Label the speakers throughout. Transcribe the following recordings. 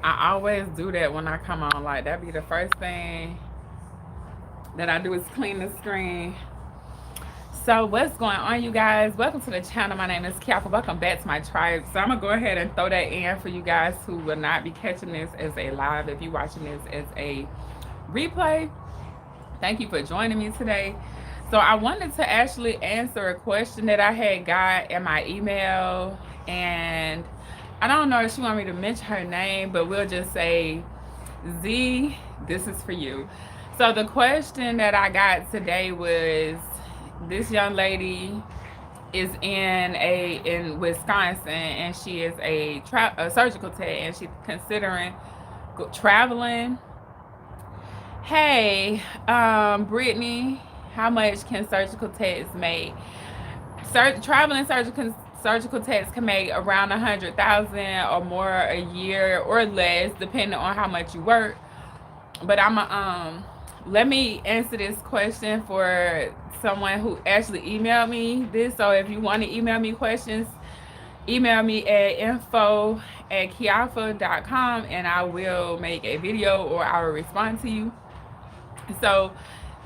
Speaker 1: I always do that when I come on. Like, that be the first thing that I do is clean the screen. So what's going on, you guys? Welcome to the channel. My name is Kiara. Welcome back to my tribe. So I'm gonna go ahead and throw that in for you guys who will not be catching this as a live. If you're watching this as a replay, thank you for joining me today. So I wanted to actually answer a question that I had got in my email, and I don't know if she want me to mention her name, but we'll just say Z, this is for you. So the question that I got today was, this young lady is in Wisconsin, and she is a surgical tech, and she's considering traveling. Hey, Brittany, how much can surgical techs make? Traveling surgical techs can make around 100,000 or more a year or less, depending on how much you work. But let me answer this question for someone who actually emailed me this. So if you want to email me questions, email me at info@kiafa.com, and I will make a video or I will respond to you. So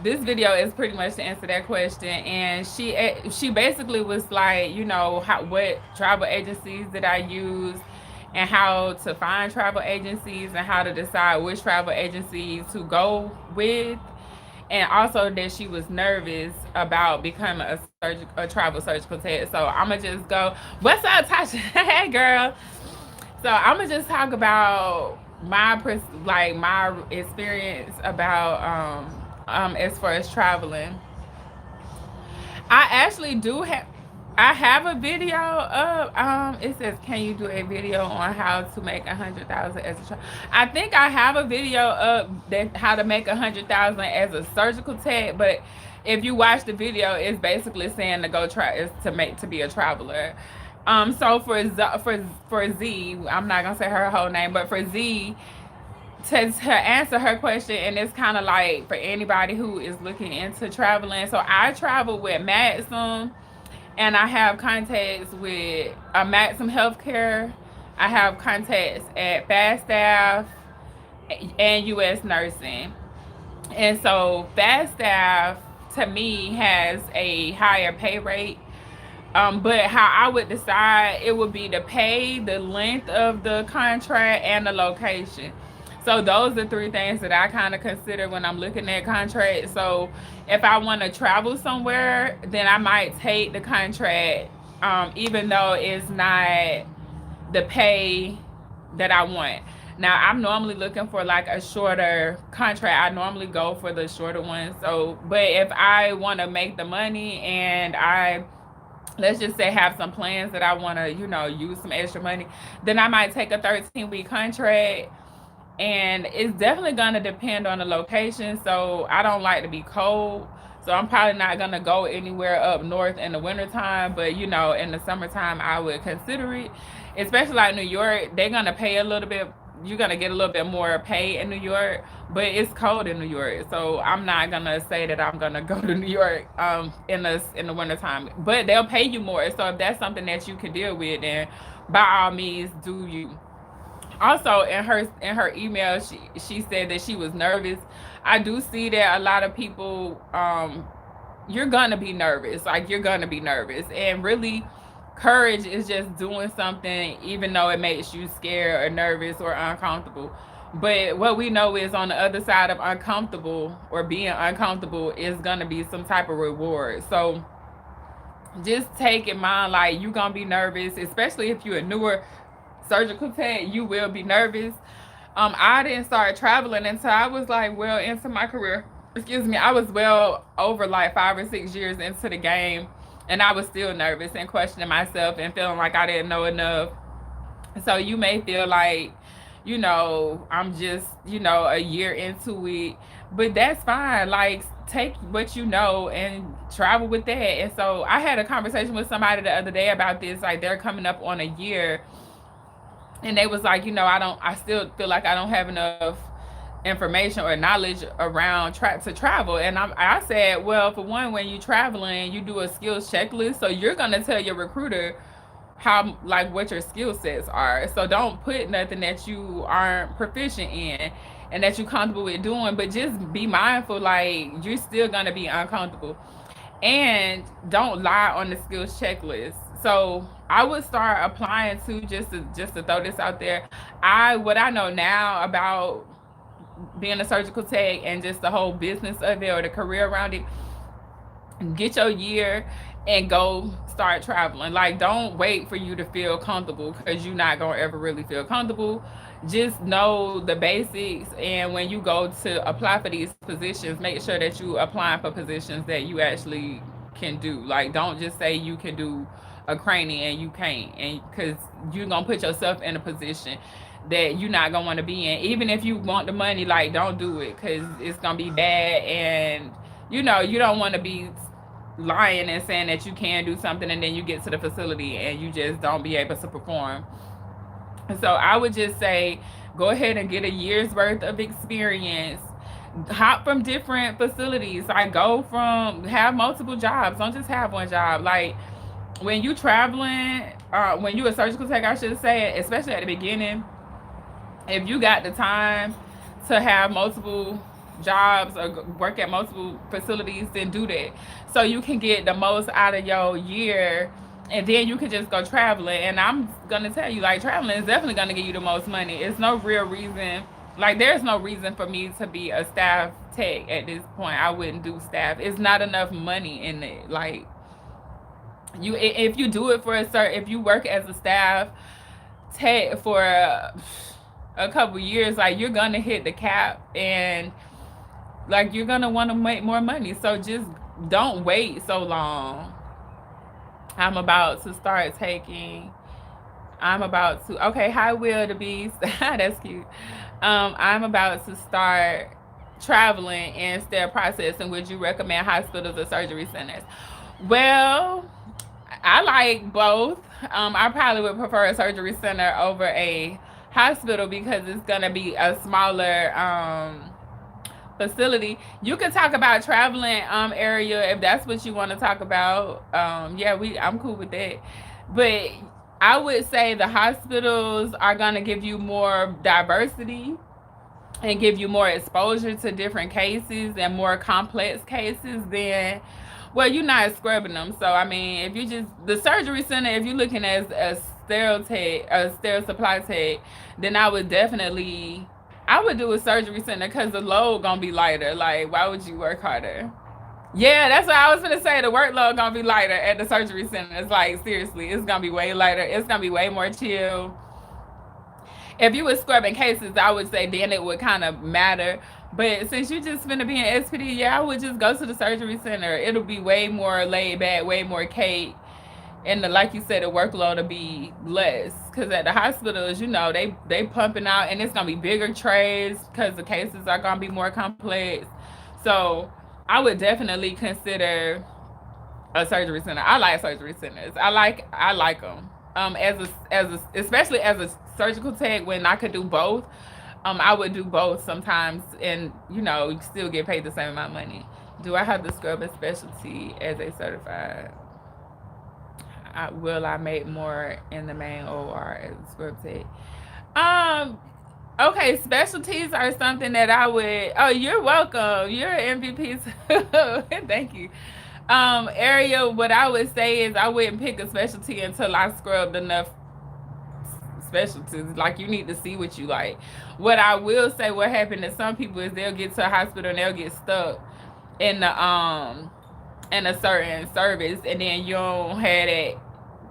Speaker 1: this video is pretty much to answer that question, and she basically was like, what travel agencies did I use, and how to find travel agencies, and how to decide which travel agencies to go with, and also that she was nervous about becoming a travel surgical tech. So I'm gonna just go. What's up, Tasha? Hey, girl. So I'm gonna just talk about my experience about as far as traveling. I actually do have. I have a video of it says, can you do a video on how to make 100,000 as a I think I have a video of that, how to make 100,000 as a surgical tech, but if you watch the video, it's basically saying to go try is to be a traveler. So for Z, I'm not gonna say her whole name, but for Z, to answer her question, and it's kind of like for anybody who is looking into traveling. So I travel with Maxim, and I have contacts with Maxim Healthcare. I have contacts at Fast Staff and U.S. Nursing. And so Fast Staff to me has a higher pay rate. But how I would decide, it would be the pay, the length of the contract, and the location. So those are three things that I kind of consider when I'm looking at contracts. So if I want to travel somewhere, then I might take the contract, even though it's not the pay that I want. Now I'm normally looking for like a shorter contract. I normally go for the shorter one. So, but if I want to make the money, and let's just say have some plans that I want to, use some extra money, then I might take a 13-week contract. And it's definitely going to depend on the location. So I don't like to be cold. So I'm probably not going to go anywhere up north in the wintertime. But, in the summertime, I would consider it. Especially like New York, they're going to pay a little bit. You're going to get a little bit more pay in New York. But it's cold in New York. So I'm not going to say that I'm going to go to New York in the wintertime. But they'll pay you more. So if that's something that you can deal with, then by all means, do you. Also in her email, she said that she was nervous. I do see that a lot of people, you're gonna be nervous. Like, you're gonna be nervous, and really courage is just doing something even though it makes you scared or nervous or uncomfortable. But what we know is, on the other side of uncomfortable or being uncomfortable is gonna be some type of reward. So just take in mind, like, you're gonna be nervous, especially if you're a newer surgical tech. You will be nervous. I didn't start traveling until I was like well into my career. Excuse me. I was well over like 5 or 6 years into the game, and I was still nervous and questioning myself and feeling like I didn't know enough. So you may feel like, I'm just, a year into it, but that's fine. Like, take what you know and travel with that. And so I had a conversation with somebody the other day about this. Like, they're coming up on a year, and they was like, I still feel like I don't have enough information or knowledge around to travel. And I said, well, for one, when you're traveling, you do a skills checklist. So you're going to tell your recruiter how, like, what your skill sets are. So don't put nothing that you aren't proficient in and that you're comfortable with doing, but just be mindful, like, you're still gonna be uncomfortable. And don't lie on the skills checklist. So I would start applying to, just to throw this out there. What I know now about being a surgical tech and just the whole business of it or the career around it, get your year and go start traveling. Like, don't wait for you to feel comfortable, because you're not gonna ever really feel comfortable. Just know the basics, and when you go to apply for these positions, make sure that you applying for positions that you actually can do. Like, don't just say you can do a craning and you can't, and because you're gonna put yourself in a position that you're not gonna want to be in. Even if you want the money, like, don't do it, because it's gonna be bad. And you don't want to be lying and saying that you can do something, and then you get to the facility and you just don't be able to perform. So I would just say, go ahead and get a year's worth of experience. Hop from different facilities. Like, have multiple jobs. Don't just have one job. Like, when you traveling, when you a surgical tech, I should say, especially at the beginning, if you got the time to have multiple jobs or work at multiple facilities, then do that, so you can get the most out of your year, and then you can just go traveling. And I'm gonna tell you, like, traveling is definitely gonna give you the most money. It's no real reason, like, there's no reason for me to be a staff tech at this point. I wouldn't do staff. It's not enough money in it. Like, if you do it for if you work as a staff tech for a couple years, like, you're gonna hit the cap, and like, you're gonna want to make more money. So just don't wait so long. I'm about to start taking. I'm about to. Okay, hi Will the Beast. That's cute. I'm about to start traveling instead of processing. Would you recommend hospitals or surgery centers? Well, I like both. I probably would prefer a surgery center over a hospital, because it's gonna be a smaller facility. You can talk about traveling area if that's what you want to talk about. Yeah, I'm cool with that. But I would say the hospitals are gonna give you more diversity and give you more exposure to different cases and more complex cases than, well, you're not scrubbing them. So I mean, if you just the surgery center, if you're looking as a sterile tech, a sterile supply tech, then I would do a surgery center, because the load gonna be lighter. Like, why would you work harder? Yeah, that's what I was gonna say. The workload gonna be lighter at the surgery center. It's like, seriously, it's gonna be way lighter. It's gonna be way more chill. If you were scrubbing cases, I would say then it would kind of matter. But since you just gonna be in SPD, yeah, I would just go to the surgery center. It'll be way more laid back, way more cake, and like you said, the workload will be less. Because at the hospitals, they pumping out, and it's gonna be bigger trays, because the cases are gonna be more complex. So I would definitely consider a surgery center. I like surgery centers. I like them. Especially as a surgical tech, when I could do both, I would do both sometimes, and you still get paid the same amount of money. Do I have to scrub a specialty as a certified? Will I make more in the main OR as a scrub tech? Um, okay, specialties are something that I would. Oh, you're welcome. You're an MVP too. Thank you. Area, what I would say is I wouldn't pick a specialty until I scrubbed enough specialties. Like, you need to see what you like. What I will say, what happened to some people is they'll get to a hospital and they'll get stuck in a certain service, and then you don't have that,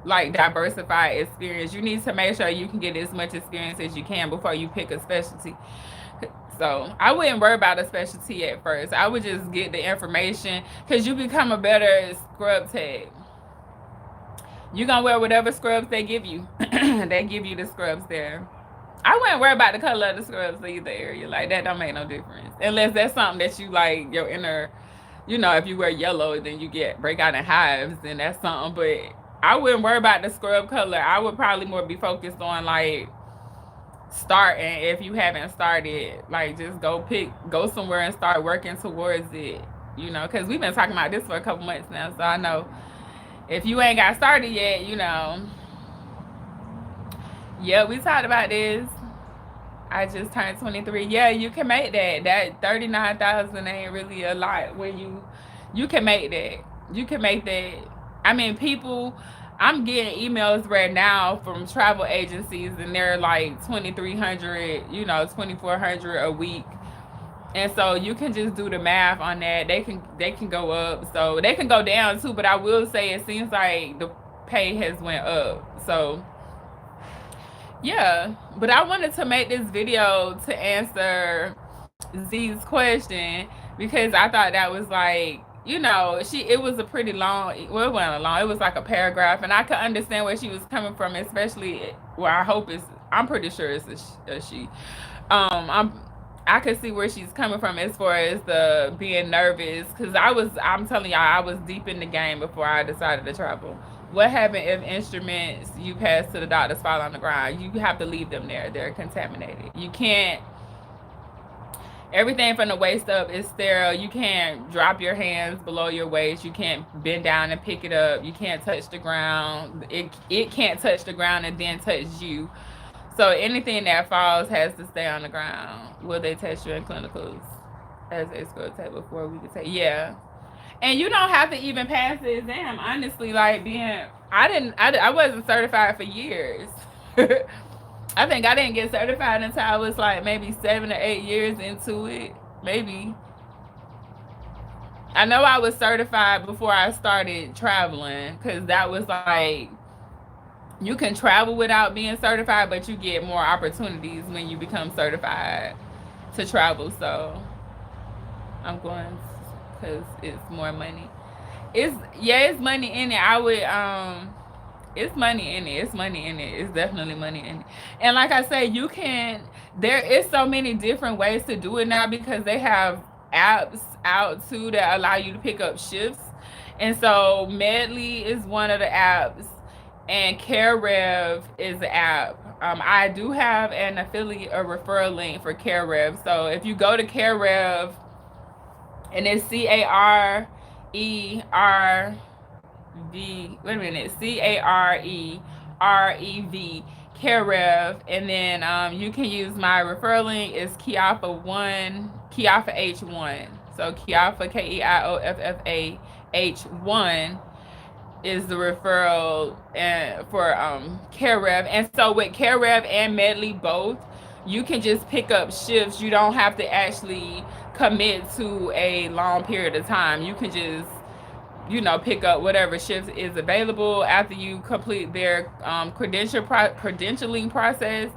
Speaker 1: like, diversified experience. You need to make sure you can get as much experience as you can before you pick a specialty. So I wouldn't worry about a specialty at first. I would just get the information, because you become a better scrub tech. You're gonna wear whatever scrubs they give you. They give you the scrubs there. I wouldn't worry about the color of the scrubs either, area. Like, that don't make no difference. Unless that's something that you like, your inner, if you wear yellow, then you break out in hives, then that's something. But I wouldn't worry about the scrub color. I would probably more be focused on, like, starting. If you haven't started, like, just go somewhere and start working towards it, because we've been talking about this for a couple months now. So I know if you ain't got started yet, Yeah, we talked about this. I just turned 23. Yeah, you can make that. That 39,000 ain't really a lot when you can make that. You can make that. I mean, people I'm getting emails right now from travel agencies and they're like 2,300, 2,400 a week. And so you can just do the math on that. They can go up. So they can go down too, but I will say it seems like the pay has went up. So yeah, but I wanted to make this video to answer Z's question because I thought that was like, it was a pretty long, well, it wasn't long, it was like a paragraph, and I could understand where she was coming from, especially, well, I'm pretty sure it's a she. I could see where she's coming from as far as the being nervous, because I'm telling y'all, I was deep in the game before I decided to travel. What happened if instruments you pass to the doctors fall on the ground? You have to leave them there. They're contaminated. You can't, everything from the waist up is sterile. You can't drop your hands below your waist. You can't bend down and pick it up. You can't touch the ground. It can't touch the ground and then touch you. So anything that falls has to stay on the ground. Will they test you in clinicals as a scroll test before we can say yeah? And you don't have to even pass the exam. Honestly, like I wasn't certified for years. I think I didn't get certified until I was like maybe 7 or 8 years into it. Maybe. I know I was certified before I started traveling because that was like you can travel without being certified, but you get more opportunities when you become certified to travel. So I'm going because it's more money. It's money in it. It's money in it. It's money in it. It's definitely money in it. And like I say, there is so many different ways to do it now because they have apps out too that allow you to pick up shifts. And so Medley is one of the apps and CareRev is the app. I do have an affiliate or referral link for CareRev. So if you go to CareRev and it's Carev, wait a minute, Carerev, Carev, and then you can use my referral link is Kiafa H1. So Kiafa Keioffah is the referral and for CareRev. And so with CareRev and Medley both, you can just pick up shifts. You don't have to actually commit to a long period of time. You can just pick up whatever shifts is available after you complete their credentialing process.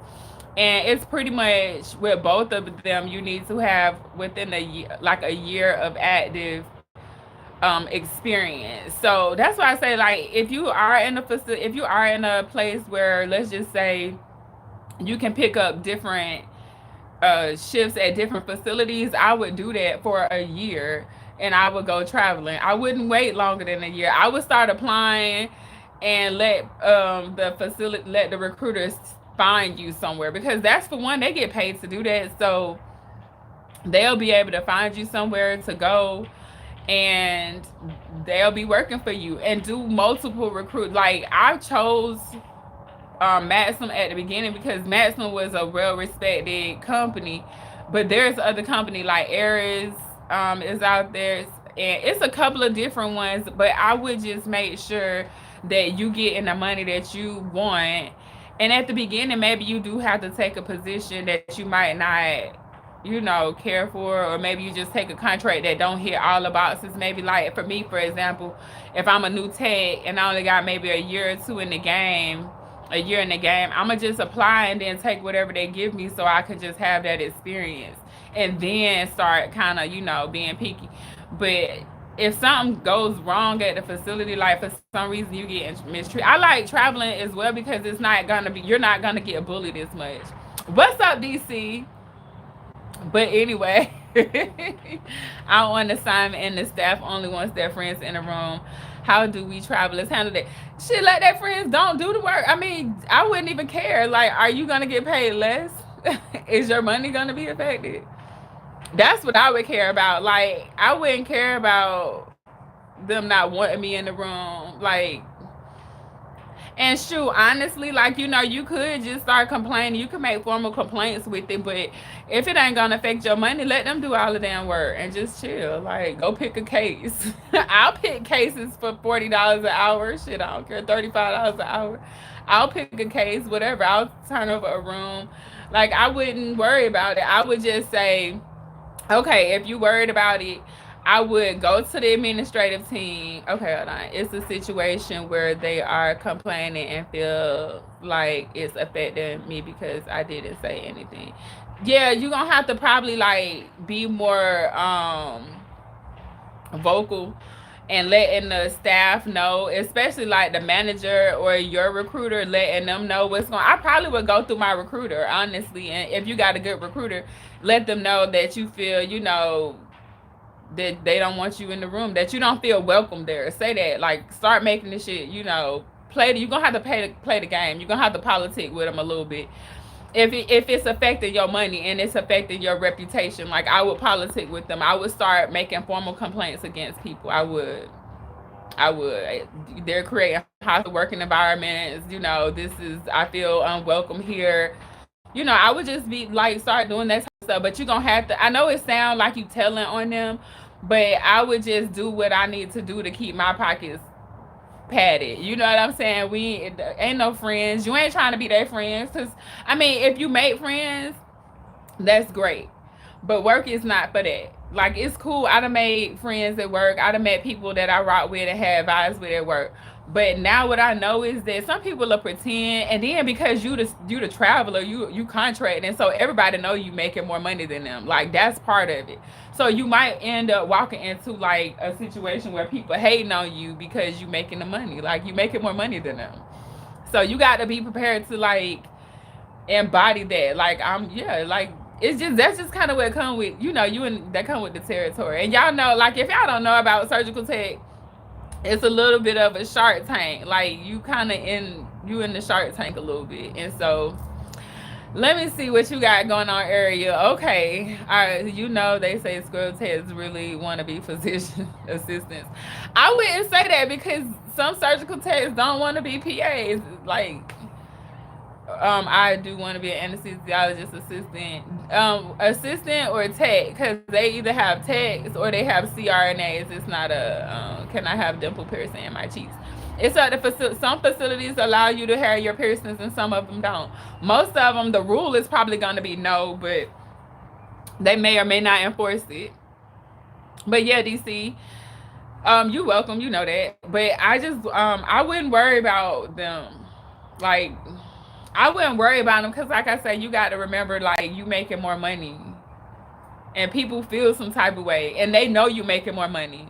Speaker 1: And it's pretty much with both of them, you need to have within a year of active experience. So that's why I say, like, if you are in a place where, let's just say, you can pick up different shifts at different facilities, I would do that for a year and I would go traveling. I wouldn't wait longer than a year. I would start applying and let the recruiters find you somewhere, because that's for one, they get paid to do that. So they'll be able to find you somewhere to go and they'll be working for you and do multiple recruit. Like I chose Maxim at the beginning because Maxim was a well-respected company, but there's other company like Aries is out there, and it's a couple of different ones. But I would just make sure that you get in the money that you want. And at the beginning, maybe you do have to take a position that you might not, care for, or maybe you just take a contract that don't hit all the boxes. Maybe like for me, for example, if I'm a new tech and I only got maybe a year or two in the game, I'ma just apply and then take whatever they give me so I could just have that experience and then start kind of, being picky. But if something goes wrong at the facility, like for some reason you get mistreated, I like traveling as well because you're not gonna get bullied as much. What's up, DC? But anyway, I'm on assignment and the staff only wants their friends in the room. How do we travelers handle that? Shit, let their friends don't do the work. I mean, I wouldn't even care. Like, are you gonna get paid less? Is your money gonna be affected? That's what I would care about. Like, I wouldn't care about them not wanting me in the room. Like, And shoot, honestly, like, you could just start complaining. You can make formal complaints with it, but if it ain't gonna affect your money, let them do all the damn work and just chill. Like, go pick a case. I'll pick cases for $40 an hour. Shit, I don't care. $35 an hour. I'll pick a case, whatever. I'll turn over a room. Like, I wouldn't worry about it. I would just say, okay, if you worried about it, I would go to the administrative team. Okay, hold on. It's a situation where they are complaining and feel like it's affecting me because I didn't say anything. Yeah, you're gonna have to probably like be more vocal and letting the staff know, especially like the manager or your recruiter, letting them know what's going on. I probably would go through my recruiter, honestly. And if you got a good recruiter, let them know that you feel, that they don't want you in the room, that you don't feel welcome there. Say that. Like, start making the shit, you're gonna have to play the game. You're gonna have to politic with them a little bit. If it's affecting your money and it's affecting your reputation, like, I would politic with them. I would start making formal complaints against people. I would. They're creating hostile working environments. I feel unwelcome here. I would just be like, start doing that type of stuff. But you're gonna have to. I know it sounds like you telling on them, but I would just do what I need to do to keep my pockets padded. You know what I'm saying? We ain't no friends. You ain't trying to be their friends. Cause I mean, if you make friends, that's great. But work is not for that. Like, it's cool. I done made friends at work. I done met people that I rock with and have vibes with at work. But now what I know is that some people will pretend, and then because you the traveler, you contract, and so everybody know you making more money than them. Like, that's part of it. So you might end up walking into like a situation where people hating on you because you making the money. Like, you making more money than them. So you got to be prepared to like embody that. Like, like, it's just, that's just kind of what it come with, that come with the territory. And y'all know, like, if y'all don't know about surgical tech, it's a little bit of a Shark Tank. Like, you kind of in the Shark Tank a little bit. And so let me see what you got going on, Area. Okay, all right. They say scrub techs really want to be physician assistants. I wouldn't say that because some surgical techs don't want to be PAs. Like, I do want to be an anesthesiologist assistant or tech, because they either have techs or they have CRNAs. It's not can I have dimple piercing in my cheeks? It's some facilities allow you to have your piercings and some of them don't. Most of them, the rule is probably going to be no, but they may or may not enforce it. But yeah, DC, you welcome, you know that. But I wouldn't worry about them. Like, I wouldn't worry about them because, like I said, you got to remember, like, you making more money. And people feel some type of way. And they know you making more money.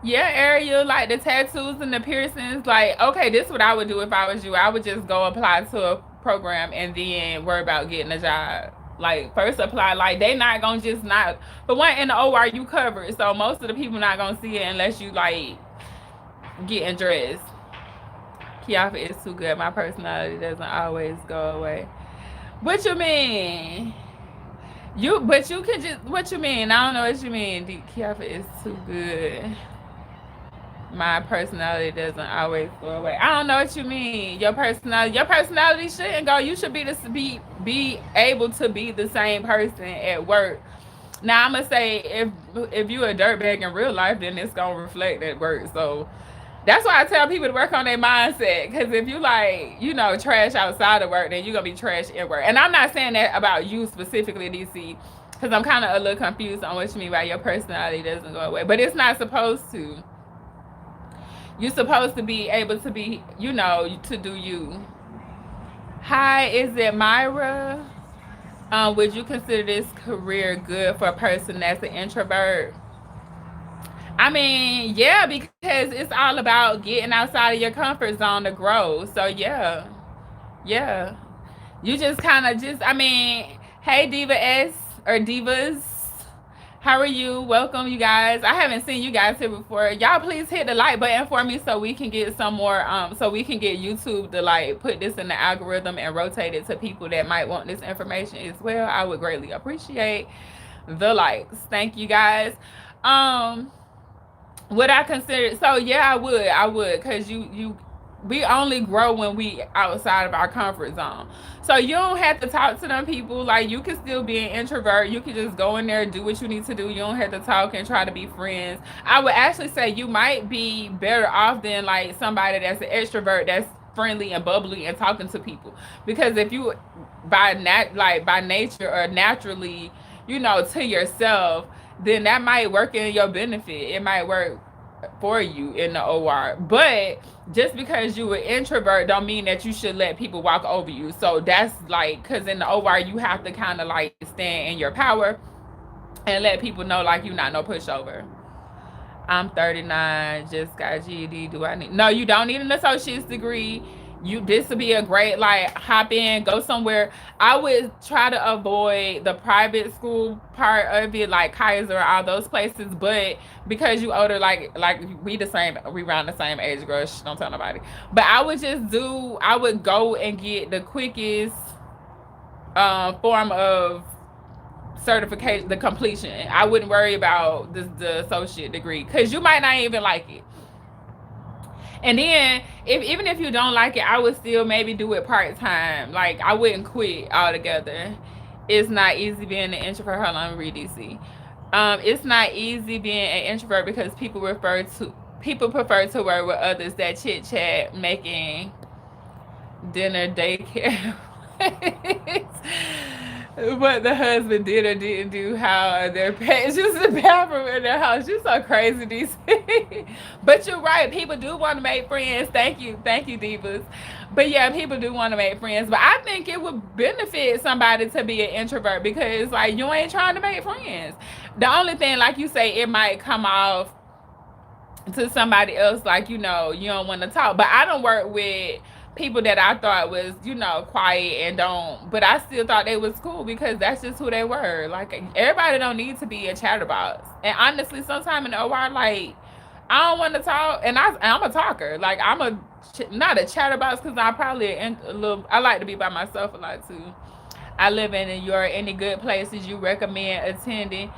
Speaker 1: Yeah, Ariel, like the tattoos and the piercings, like, okay, this is what I would do if I was you. I would just go apply to a program and then worry about getting a job. Like, first apply, like, they not going to just not. But one, in the OR, you covered. So most of the people not going to see it unless you, like, getting dressed. Kiafa is too good. My personality doesn't always go away. What you mean? But you can just, what you mean? I don't know what you mean. Kiafa is too good. My personality doesn't always go away. I don't know what you mean. Your personality shouldn't go. You should be able to be the same person at work. Now I'm gonna say, if you a dirtbag in real life, then it's gonna reflect at work. So that's why I tell people to work on their mindset. Because if you like, trash outside of work, then you're going to be trash at work. And I'm not saying that about you specifically, DC, because I'm kind of a little confused on what you mean by your personality doesn't go away. But it's not supposed to. You're supposed to be able to be, to do you. Hi, is it Myra? Would you consider this career good for a person that's an introvert? I mean, yeah, because it's all about getting outside of your comfort zone to grow. So yeah. You just kind of hey, Diva S or Divas. How are you? Welcome, you guys. I haven't seen you guys here before. Y'all please hit the like button for me so we can get some more, so we can get YouTube to like put this in the algorithm and rotate it to people that might want this information as well. I would greatly appreciate the likes. Thank you guys. Would I consider? So yeah, I would, cause we only grow when we outside of our comfort zone. So you don't have to talk to them people. Like you can still be an introvert. You can just go in there, do what you need to do. You don't have to talk and try to be friends. I would actually say you might be better off than like somebody that's an extrovert that's friendly and bubbly and talking to people. Because if you by nature or naturally, to yourself, then that might work in your benefit. It might work for you in the OR. But just because you an introvert don't mean that you should let people walk over you. So that's like, because in the OR you have to kind of like stand in your power and let people know like you're not no pushover. I'm 39, just got GED. Do I need? No, you don't need an associate's degree. This would be a great like hop in, go somewhere. I would try to avoid the private school part of it, like Kaiser, all those places. But because you older, like we the same, we around the same age, girl. Shh, don't tell nobody. But I would go and get the quickest form of certification, the completion. I wouldn't worry about the associate degree because you might not even like it. And then, if even if you don't like it, I would still maybe do it part time. Like I wouldn't quit altogether. It's not easy being an introvert. Hold on, read DC. It's not easy being an introvert because people prefer to work with others that chit chat, making dinner, daycare. What the husband did or didn't do, how their pets use the bathroom in their house. You're so crazy, DC. But you're right. People do want to make friends. Thank you, divas. But yeah, people do want to make friends. But I think it would benefit somebody to be an introvert because, like, you ain't trying to make friends. The only thing, like you say, it might come off to somebody else like you don't want to talk. But I don't work with people that I thought was quiet and don't, but I still thought they was cool because that's just who they were. Like everybody don't need to be a chatterbox. And honestly, sometime in the OR, like I don't want to talk, and I'm a talker. Like I'm not a chatterbox because I'm probably a little. I like to be by myself a lot too. I live in New York. Any good places you recommend attending?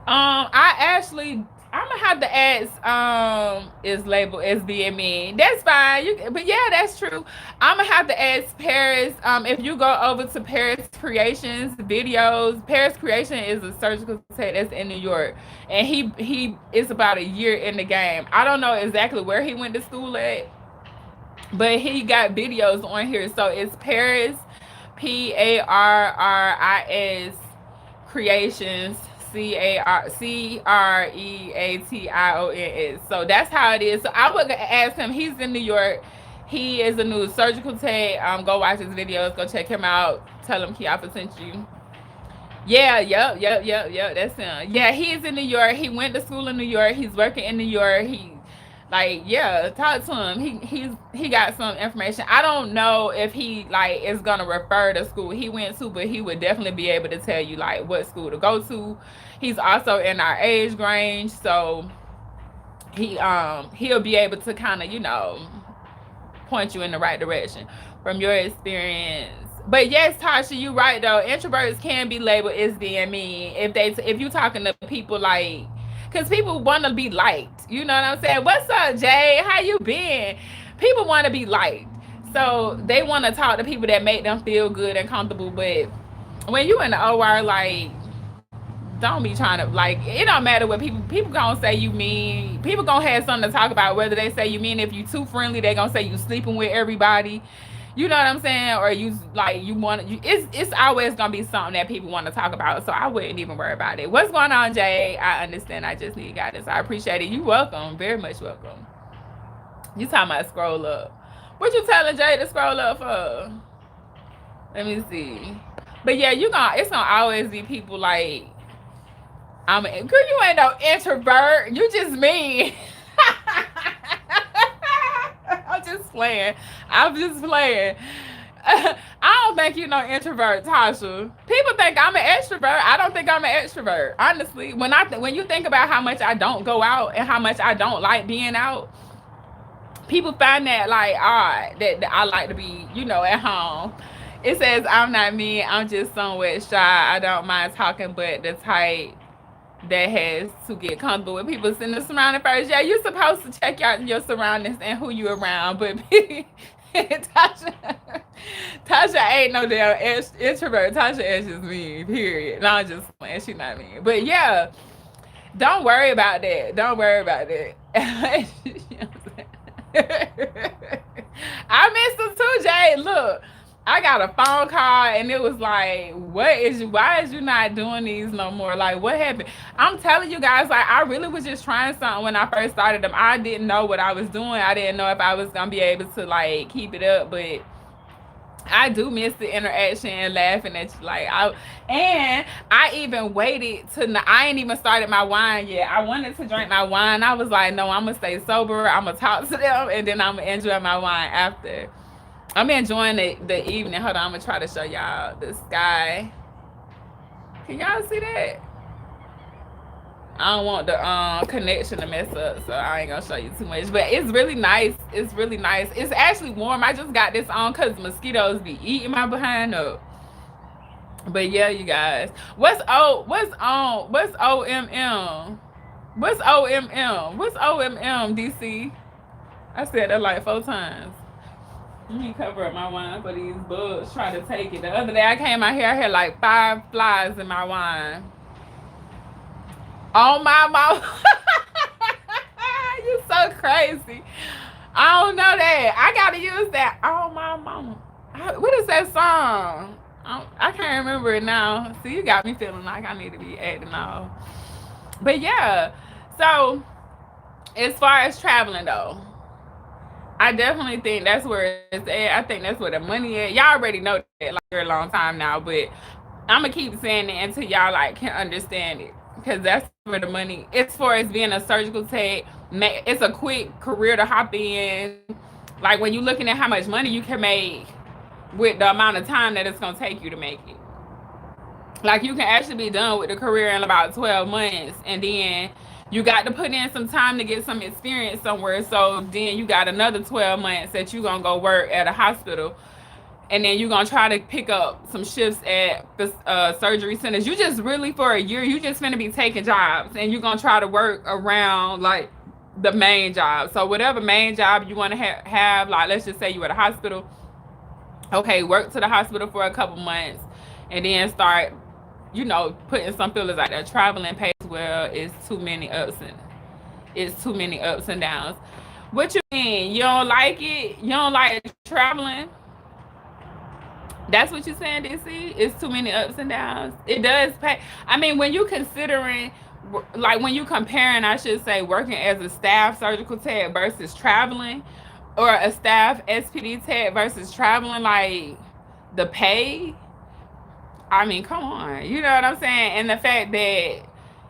Speaker 1: I actually, I'm gonna have to ask. Is labeled as being mean. That's fine. But yeah, that's true. I'm gonna have to ask Paris. If you go over to Paris Creations videos, Paris Creation is a surgical tech that's in New York, and he is about a year in the game. I don't know exactly where he went to school at, but he got videos on here. So it's Paris, Parris Creations, Creations. So that's how it is. So I would ask him. He's in New York. He is a new surgical tech. Go watch his videos. Go check him out. Tell him Kiafa sent you. Yeah, yep. That's him. Yeah, he's in New York. He went to school in New York. He's working in New York. Yeah, talk to him. He got some information. I don't know if he like is gonna refer to school he went to, but he would definitely be able to tell you like what school to go to. He's also in our age range, so he'll be able to kind of point you in the right direction from your experience. But yes, Tasha, you right though. Introverts can be labeled as being mean if you talking to people like, because people want to be liked. You know what I'm saying? What's up, Jay? How you been? People want to be liked, so they want to talk to people that make them feel good and comfortable. But when you in the OR, like, don't be trying to like. It don't matter what people gonna say you mean. People gonna have something to talk about. Whether they say you mean, if you too friendly, they gonna say you sleeping with everybody. You know what I'm saying? Or you like you want you. It's always gonna be something that people want to talk about. So I wouldn't even worry about it. What's going on, Jay? I understand. I just need guidance. I appreciate it. You welcome. Very much welcome. You talking about scroll up? What you telling Jay to scroll up for? Let me see. But yeah, it's gonna always be people like girl, you ain't no introvert. You just mean. I'm just playing. I don't think you're no introvert, Tasha. People think I'm an extrovert. I don't think I'm an extrovert. Honestly, when you think about how much I don't go out and how much I don't like being out, people find that like odd that I like to be, at home. It says I'm not me. I'm just somewhat shy. I don't mind talking, but the type that has to get comfortable with people in the surrounding first. Yeah, you're supposed to check out your surroundings and who you're around, but Tasha, Tasha ain't no damn introvert. Tasha is just mean, period. No, I'm just playing. She not mean. But yeah, don't worry about that. Don't worry about that. You know what I'm saying? I missed them too, Jay. Look, I got a phone call and it was like, why is you not doing these no more? Like, what happened? I'm telling you guys, like, I really was just trying something when I first started them. I didn't know what I was doing. I didn't know if I was gonna be able to like keep it up, but I do miss the interaction and laughing at you. I even waited to. I ain't even started my wine yet. I wanted to drink my wine. I was like, no, I'm gonna stay sober. I'm gonna talk to them, and then I'm gonna enjoy my wine after. I'm enjoying the evening. Hold on, I'm gonna try to show y'all the sky. Can y'all see that? I don't want the connection to mess up, so I ain't gonna show you too much. But it's really nice. It's really nice. It's actually warm. I just got this on because mosquitoes be eating my behind up. But yeah, you guys. What's OMM? What's OMM? What's OMM, DC? I said that like 4 times. Let me cover up my wine for these bugs try to take it. The other day I came out here, I had like 5 flies in my wine. Oh my mama. You so crazy. I don't know that. I gotta use that. Oh my mama. What is that song? I can't remember it now. See, you got me feeling like I need to be acting off. But yeah. So as far as traveling though, I definitely think that's where it's at. I think that's where the money is. Y'all already know that like for a long time now, but I'm gonna keep saying it until y'all like can understand it, because that's where the money. As far as being a surgical tech, it's a quick career to hop in. Like when you're looking at how much money you can make with the amount of time that it's gonna take you to make it. Like you can actually be done with the career in about 12 months, and then you got to put in some time to get some experience somewhere. So then you got another 12 months that you're gonna go work at a hospital, and then you're gonna try to pick up some shifts at the surgery centers. You just really for a year, you just gonna be taking jobs, and you're gonna try to work around like the main job. So whatever main job you want to have, like let's just say you at a hospital. Okay, work to the hospital for a couple months, and then start, putting some feelers out there. Traveling pays well. It's too many ups and downs. What you mean? You don't like it? You don't like traveling? That's what you're saying, DC? It's too many ups and downs. It does pay. I mean, when you considering, like when you comparing, I should say, working as a staff surgical tech versus traveling, or a staff SPD tech versus traveling, like the pay. I mean, come on. You know what I'm saying? And the fact that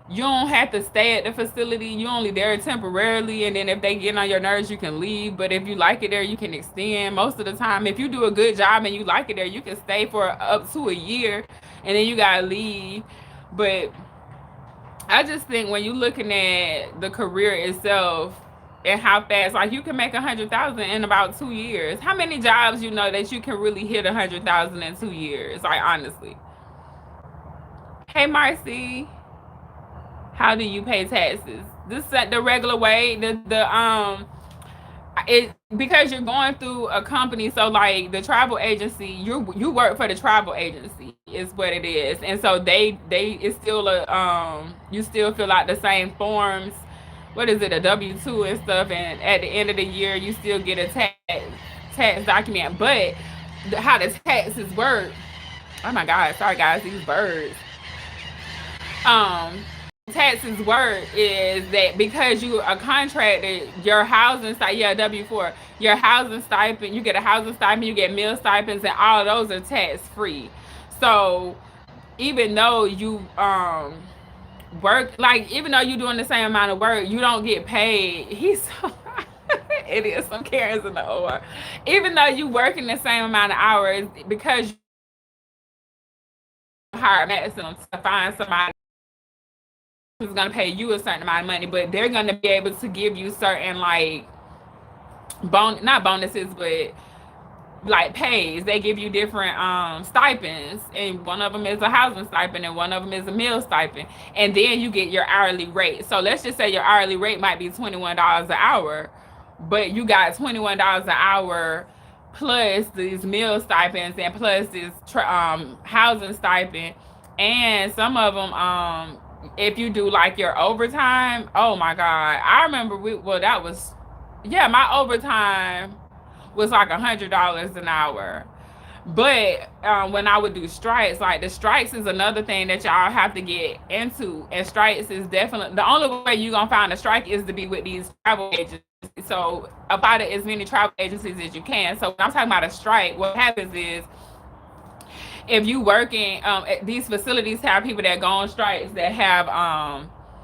Speaker 1: you don't have to stay at the facility. You only there temporarily, and then if they get on your nerves, you can leave. But if you like it there, you can extend. Most of the time, if you do a good job and you like it there, you can stay for up to a year, and then you gotta leave. But I just think when you're looking at the career itself and how fast, like you can make 100,000 in about 2 years. How many jobs you know that you can really hit 100,000 in 2 years? Like honestly. Hey Marcy. How do you pay taxes? This is the regular way. It because you're going through a company. So like the travel agency, you work for the travel agency is what it is, and so they it's still you still fill out the same forms. What is it, a W-2 and stuff? And at the end of the year, you still get a tax document. But how the taxes work? Oh my God! Sorry guys, these birds. Um, taxes work is that because you are contracted, your housing stipend, yeah, W-4, your housing stipend, you get a housing stipend, you get meal stipends, and all of those are tax free. So even though you work, like even though you're doing the same amount of work, you don't get paid. He's so it is some Karens in the OR. Even though you working the same amount of hours, because you hire maximum to find somebody who's gonna pay you a certain amount of money, but they're gonna be able to give you certain like not bonuses, but like pays. They give you different stipends, and one of them is a housing stipend, and one of them is a meal stipend, and then you get your hourly rate. So let's just say your hourly rate might be $21 an hour, but you got $21 an hour plus these meal stipends and plus this housing stipend, and some of them if you do like your overtime, oh my god, I remember that was, yeah, my overtime was like $100 an hour. But when I would do strikes, like the strikes is another thing that y'all have to get into. And strikes is definitely the only way you're gonna find a strike is to be with these travel agencies. So apply to as many travel agencies as you can. So when I'm talking about a strike, what happens is if you working, these facilities have people that go on strikes that have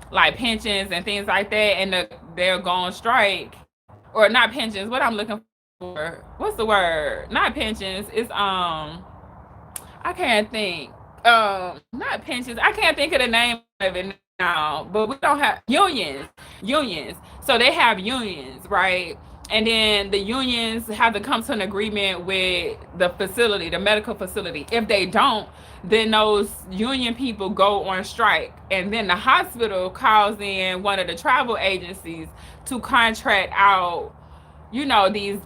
Speaker 1: like pensions and things like that, and they'll go on strike, or not pensions. What I'm looking for, what's the word? Not pensions. It's I can't think. Not pensions. I can't think of the name of it now. But we don't have unions. Unions. So they have unions, right? And then the unions have to come to an agreement with the facility, the medical facility. If they don't, then those union people go on strike. And then the hospital calls in one of the travel agencies to contract out, these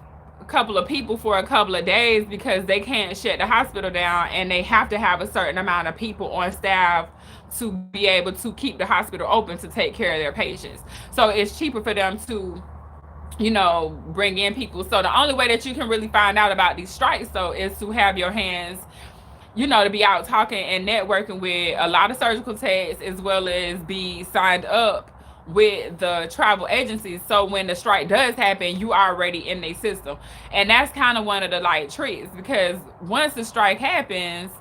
Speaker 1: couple of people for a couple of days, because they can't shut the hospital down, and they have to have a certain amount of people on staff to be able to keep the hospital open to take care of their patients. So it's cheaper for them to bring in people. So the only way that you can really find out about these strikes, though, is to have your hands, to be out talking and networking with a lot of surgical techs, as well as be signed up with the travel agencies. So when the strike does happen, you are already in their system. And that's kind of one of the like tricks, because once the strike happens,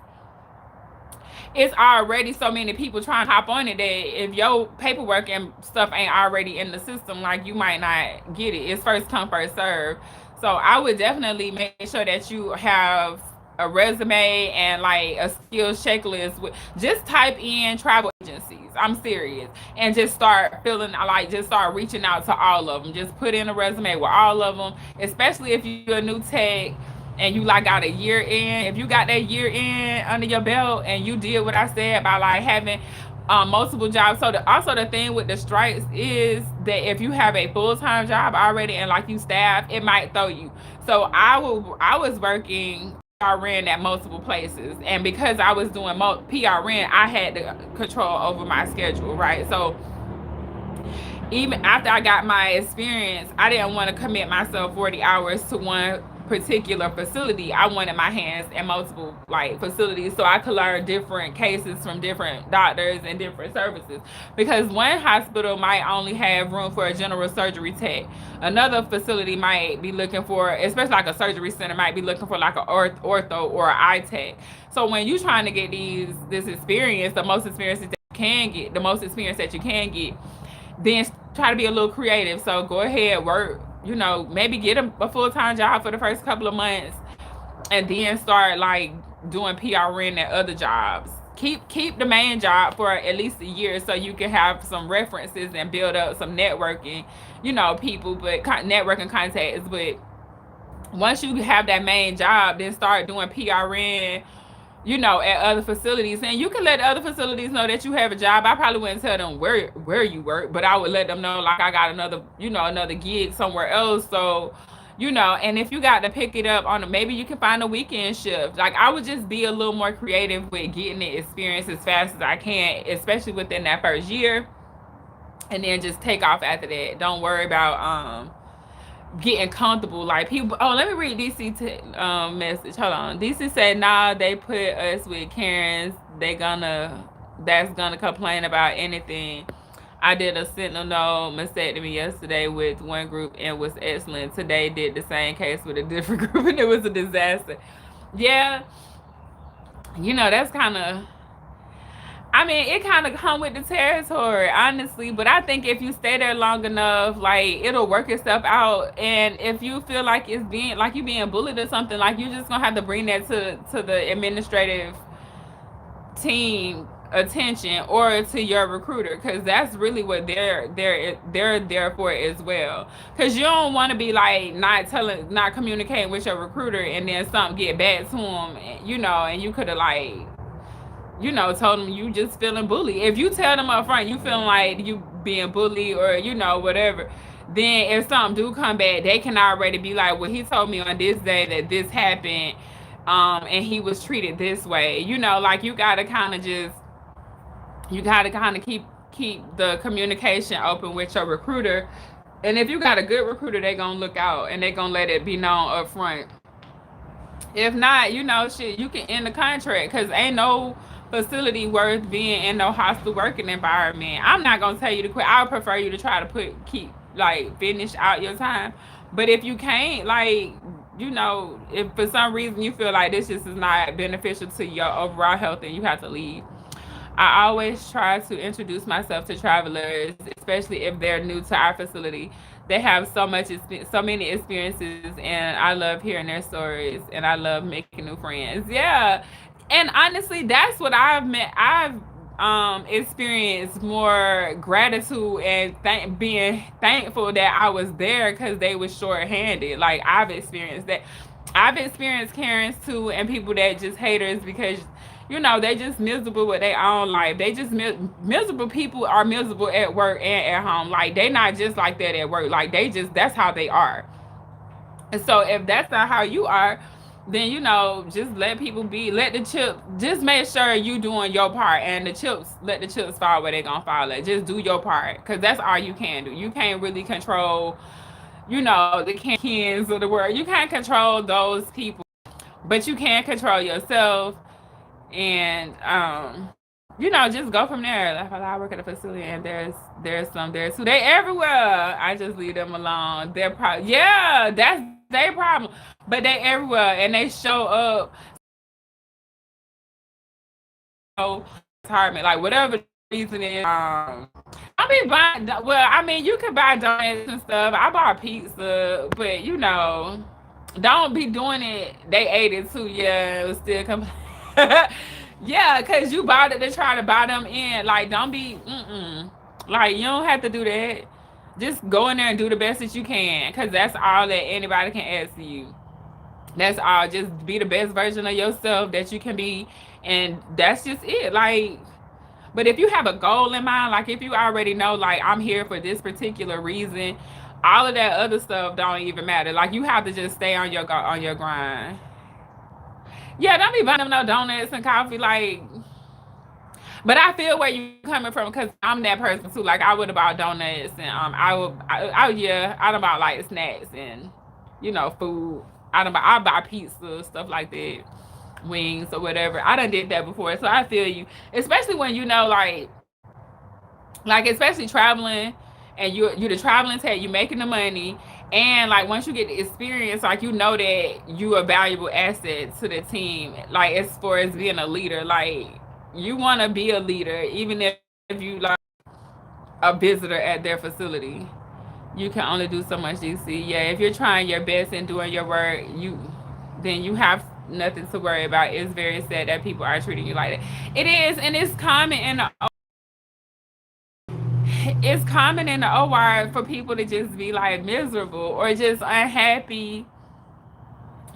Speaker 1: it's already so many people trying to hop on it that if your paperwork and stuff ain't already in the system, like, you might not get it. It's first come, first serve. So I would definitely make sure that you have a resume and like a skills checklist. Just type in travel agencies. I'm serious. And just start just start reaching out to all of them. Just put in a resume with all of them, especially if you're a new tech and you like got a year in. If you got that year in under your belt and you did what I said about like having multiple jobs. So also the thing with the strikes is that if you have a full-time job already and like you staff, it might throw you. So I was working PRN at multiple places, and because I was doing PRN, I had the control over my schedule, right? So even after I got my experience, I didn't want to commit myself 40 hours to one particular facility. I wanted my hands in multiple like facilities so I could learn different cases from different doctors and different services, because one hospital might only have room for a general surgery tech. Another facility might be looking for, especially like a surgery center, might be looking for like an ortho or an eye tech. So when you're trying to get this experience, the most experience that you can get, then try to be a little creative. So go ahead, work, maybe get a full-time job for the first couple of months, and then start like doing PRN at other jobs. Keep the main job for at least a year so you can have some references and build up some networking, people, but networking contacts. But once you have that main job, then start doing PRN, at other facilities. And you can let other facilities know that you have a job. I probably wouldn't tell them where you work, but I would let them know like I got another gig somewhere else. So, and if you got to pick it up maybe you can find a weekend shift. Like, I would just be a little more creative with getting the experience as fast as I can, especially within that first year, and then just take off after that. Don't worry about getting comfortable. Like, people, let me read DC message. Hold on. DC said, nah, they put us with Karens. That's gonna complain about anything. I did a sentinel mastectomy yesterday with one group and was excellent. Today did the same case with a different group and it was a disaster. Yeah, that's kind of, it kind of come with the territory, honestly. But I think if you stay there long enough, like, it'll work itself out. And if you feel like it's being like you being bullied or something, like, you just gonna have to bring that to the administrative team attention or to your recruiter, because that's really what they're there for as well. Because you don't want to be like not communicating with your recruiter and then something get back to them, you know, and you could have like, you know, told them you just feeling bullied. If you tell them up front you feeling like you being bullied or, you know, whatever, then if something do come back, they can already be like, well, he told me on this day that this happened, and he was treated this way. You know, like you gotta kind of keep the communication open with your recruiter. And if you got a good recruiter, they gonna look out and they gonna let it be known up front. If not, you know, shit, you can end the contract, because ain't no facility worth being in no hostile working environment. I'm not gonna tell you to quit. I would prefer you to try to keep like finish out your time. But if you can't, like, you know, if for some reason you feel like this just is not beneficial to your overall health, and you have to leave. I always try to introduce myself to travelers, especially if they're new to our facility. They have so many experiences, and I love hearing their stories, and I love making new friends. Yeah, and honestly, that's what I've met. I've experienced more gratitude and being thankful that I was there, because they was short-handed. Like, I've experienced that. I've experienced Karens too, and people that just haters because, you know, they just miserable with their own life. They just miserable people are miserable at work and at home. Like, they not just like that at work. Like, they just, that's how they are. And so if that's not how you are, then, you know, just let people be. Let the chips, just make sure you doing your part, and the chips, let the chips fall where they gonna fall at. Just do your part, because that's all you can do. You can't really control, you know, the Kens of the world. You can't control those people, but you can control yourself. And you know, just go from there. Like, I work at a facility, and there's some there too. They everywhere. I just leave them alone. They're probably, yeah, that's their problem, but they everywhere, and they show up. So retirement, like whatever the reason is. I mean, well, I mean, you can buy donuts and stuff. I bought pizza, but you know, don't be doing it. They ate it too. Yeah, it was still coming. Yeah, because you bought it to try to buy them in. Like, don't be, like, you don't have to do that. Just go in there and do the best that you can, because that's all that anybody can ask of you. That's all. Just be the best version of yourself that you can be, and that's just it. Like, but if you have a goal in mind, like if you already know, like, I'm here for this particular reason, all of that other stuff don't even matter. Like, you have to just stay on your grind. Yeah, don't be buying them no donuts and coffee. Like, but I feel where you coming from, because I'm that person too. Like, I would have bought donuts, and yeah, I done bought like snacks and, you know, food. I buy pizza, stuff like that, wings or whatever. I done did that before, so I feel you. Especially when you know, like especially traveling, and you the traveling tech, you making the money, and like once you get the experience, like, you know that you a valuable asset to the team. Like, as far as being a leader, like, you want to be a leader, even if you like a visitor at their facility. You can only do so much, DC. Yeah, if you're trying your best and doing your work, then you have nothing to worry about. It's very sad that people are treating you like that. It is, and it's common in the OR for people to just be like miserable or just unhappy,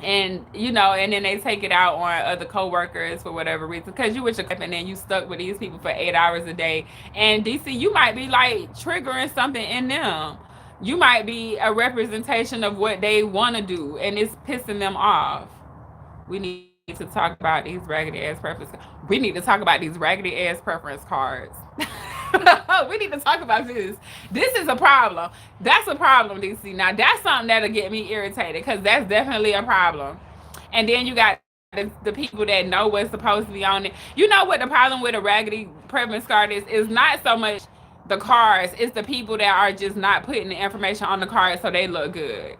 Speaker 1: and, you know, and then they take it out on other coworkers for whatever reason, because you with your and then you stuck with these people for 8 hours a day. And DC, you might be like triggering something in them. You might be a representation of what they want to do, and it's pissing them off. We need to talk about these raggedy ass preference. We need to talk about these raggedy ass preference cards. We need to talk about this. This is a problem. That's a problem, DC. Now, that's something that'll get me irritated, because that's definitely a problem. And then you got the people that know what's supposed to be on it. You know what the problem with a raggedy preference card is not so much the cards, it's the people that are just not putting the information on the card so they look good.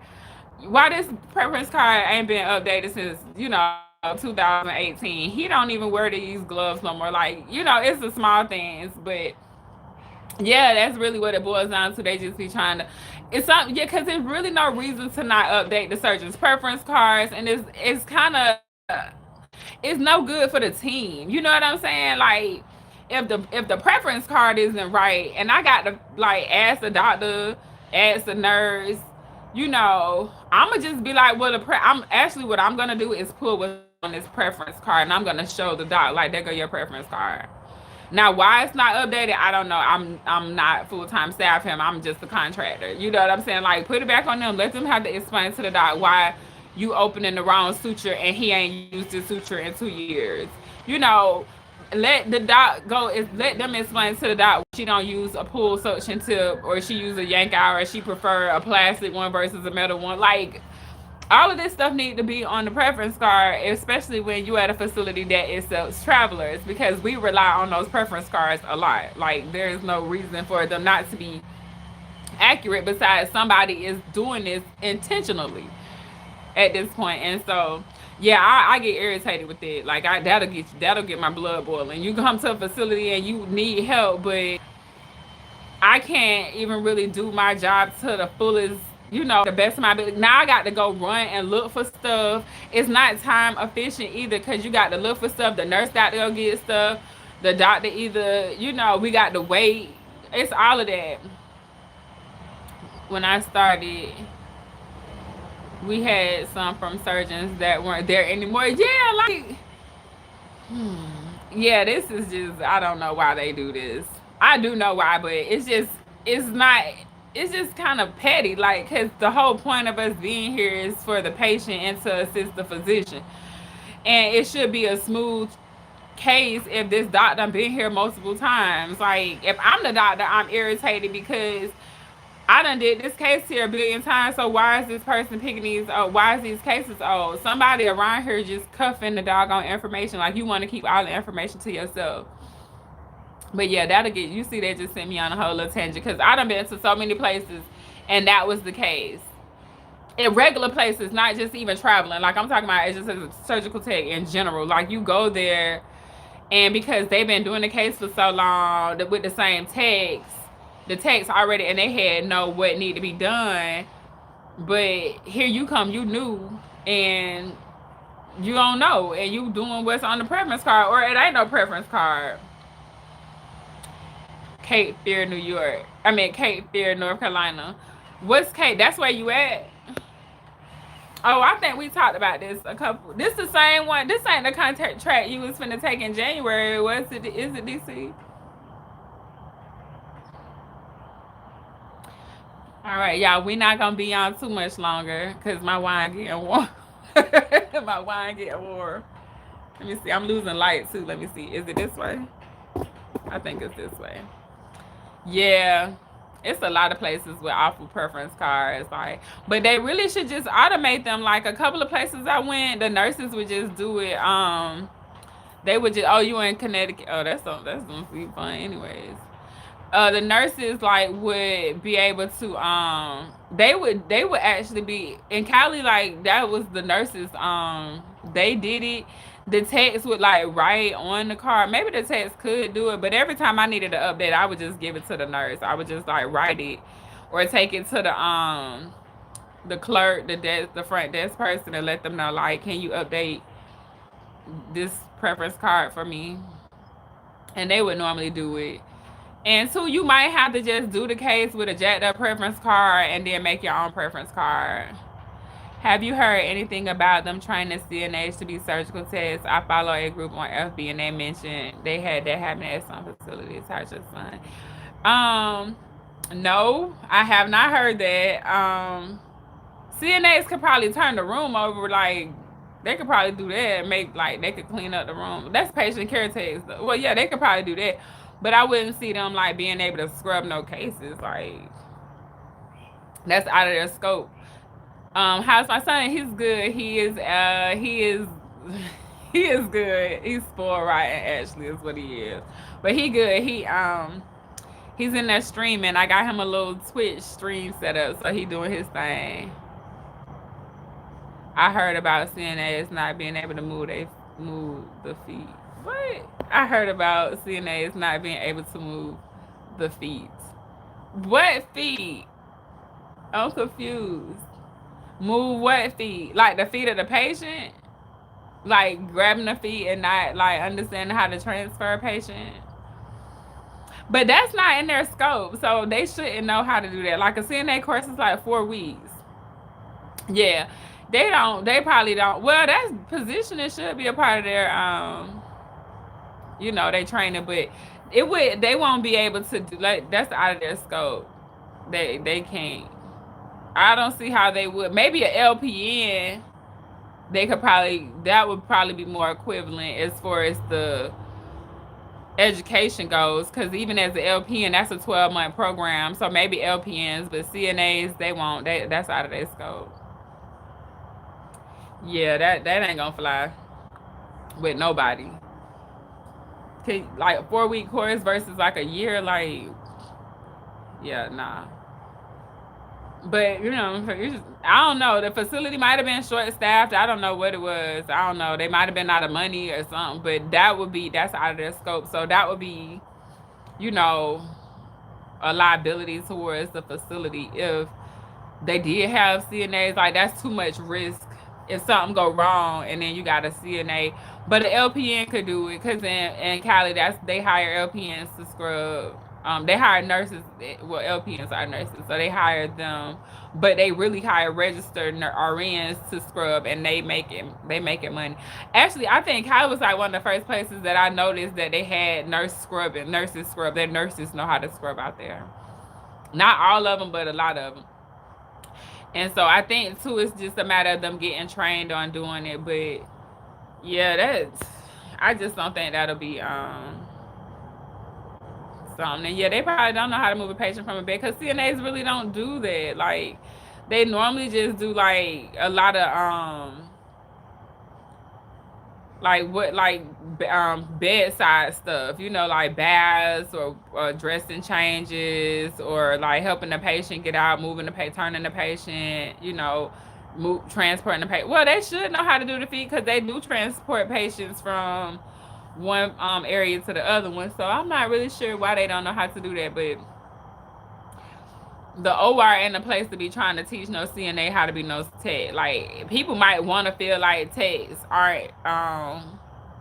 Speaker 1: Why this preference card ain't been updated since, you know, 2018. He don't even wear these gloves no more. Like, you know, it's the small things, but yeah, that's really what it boils down to. They just be trying to, it's something, yeah, because there's really no reason to not update the surgeon's preference cards, and it's kind of, it's no good for the team. You know what I'm saying? Like, if the preference card isn't right, and I got to like ask the doctor, ask the nurse, I'ma just be like, well, I'm actually what I'm gonna do is pull what's on this preference card, and I'm gonna show the doc like, there go your preference card. Now, why it's not updated, I don't know. I'm not full time staff him. I'm just a contractor. You know what I'm saying? Like, put it back on them. Let them have to explain to the doc why you opening the wrong suture and he ain't used this suture in 2 years. You know, let the doc go. Let them explain to the doc she don't use a pull suction tip, or she use a yank out, or she prefer a plastic one versus a metal one. Like, all of this stuff need to be on the preference card, especially when you at a facility that accepts travelers, because we rely on those preference cards a lot. Like, there's no reason for them not to be accurate, besides somebody is doing this intentionally at this point. And so, yeah, I get irritated with it. Like, that'll get my blood boiling. You come to a facility and you need help, but I can't even really do my job to the fullest, the best of my ability. Now I got to go run and look for stuff. It's not time efficient either, because you got to look for stuff. The nurse got to go get stuff. The doctor either, we got to wait. It's all of that. When I started, we had some from surgeons that weren't there anymore. Yeah, like, yeah, this is just, I don't know why they do this. I do know why, but it's not, it's just kind of petty. Like, because the whole point of us being here is for the patient and to assist the physician. And it should be a smooth case if this doctor been here multiple times. Like, if I'm the doctor, I'm irritated because I done did this case here a billion times. So why is this person picking these? Oh, why is these cases old? Somebody around here just cuffing the doggone information. Like, you want to keep all the information to yourself. But yeah, that'll get, you see, they just sent me on a whole little tangent, because I done been to so many places and that was the case. In regular places, not just even traveling. Like, I'm talking about it's just a surgical tech in general. Like, you go there, and because they've been doing the case for so long with the same techs, the techs already, and they had know what need to be done. But here you come, you new, and you don't know, and you doing what's on the preference card, or it ain't no preference card. Cape Fear, New York. I mean, Cape Fear, North Carolina. What's Cape? That's where you at? Oh, I think we talked about this a couple. This the same one. This ain't the contract track you was finna take in January. Was it? Is it DC? All right, y'all. We not gonna be on too much longer because my wine getting warm. My wine getting warm. Let me see. I'm losing light too. Let me see. Is it this way? I think it's this way. Yeah, it's a lot of places with awful preference cards. Like, but they really should just automate them. Like, a couple of places I went, the nurses would just do it. They would just, oh, you in Connecticut? Oh, that's gonna be fun, anyways. The nurses like would be able to they would actually be in Cali, like that was the nurses, they did it. The text would like write on the card. Maybe the text could do it, but every time I needed an update, I would just give it to the nurse. I would just like write it or take it to the clerk, the front desk person, and let them know, like, can you update this preference card for me? And they would normally do it. And two, you might have to just do the case with a jacked up preference card and then make your own preference card. Have you heard anything about them training CNAs to be surgical techs? I follow a group on FB and they mentioned they had that happen at some facilities. How's your son? No, I have not heard that. CNAs could probably turn the room over, like they could probably do that and make, like, they could clean up the room. That's patient care techs. Well, yeah, they could probably do that. But I wouldn't see them like being able to scrub no cases. Like, that's out of their scope. How's my son? He's good. He is he is good. He's spoiled rotten, actually, is what he is. But he good. He's in there streaming. I got him a little Twitch stream set up, so he doing his thing. I heard about CNAs not being able to move the feet. What? I heard about CNAs not being able to move the feet. What feet? I'm confused. Move what feet? Like the feet of the patient? Like grabbing the feet and not like understanding how to transfer a patient? But that's not in their scope, so they shouldn't know how to do that. Like a CNA course is like 4 weeks. Yeah, they don't. They probably don't. Well, that's positioning should be a part of their they training, but it would. They won't be able to do like that's out of their scope. They can't. I don't see how they would. Maybe a LPN. They could probably that would probably be more equivalent as far as the education goes, because even as an LPN, that's a 12-month program. So maybe LPNs, but CNAs they won't. That's out of their scope. Yeah, that ain't gonna fly with nobody. Like a 4-week course versus like a year, like yeah, nah. But I don't know. The facility might have been short staffed. I don't know what it was. I don't know. They might have been out of money or something. But that's out of their scope. So that would be, you know, a liability towards the facility if they did have CNAs. Like that's too much risk if something go wrong and then you got a CNA. But an LPN could do it because in Cali, they hire LPNs to scrub. They hire nurses. Well, LPNs are nurses, so they hire them. But they really hire registered RNs to scrub, and they make it money. Actually, I think Cali was like one of the first places that I noticed that they had nurses scrub. Their nurses know how to scrub out there. Not all of them, but a lot of them. And so I think too, it's just a matter of them getting trained on doing it. But yeah, I just don't think that'll be something. And yeah, they probably don't know how to move a patient from a bed because CNAs really don't do that. Like they normally just do like a lot of bedside stuff, like baths or dressing changes or like helping the patient get out, moving the patient, turning the patient, transporting the patient. Well, they should know how to do the feet because they do transport patients from one area to the other one. So I'm not really sure why they don't know how to do that, but the OR ain't a place to be trying to teach no CNA how to be no tech. Like people might want to feel like techs aren't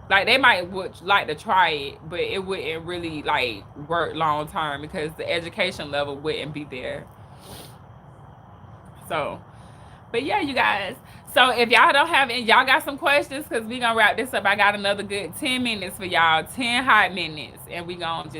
Speaker 1: like they would like to try it, but it wouldn't really like work long term because the education level wouldn't be there. So, but yeah, you guys. So if y'all don't have any, y'all got some questions because we gonna wrap this up. I got another good 10 minutes for y'all, 10 hot minutes, and we gonna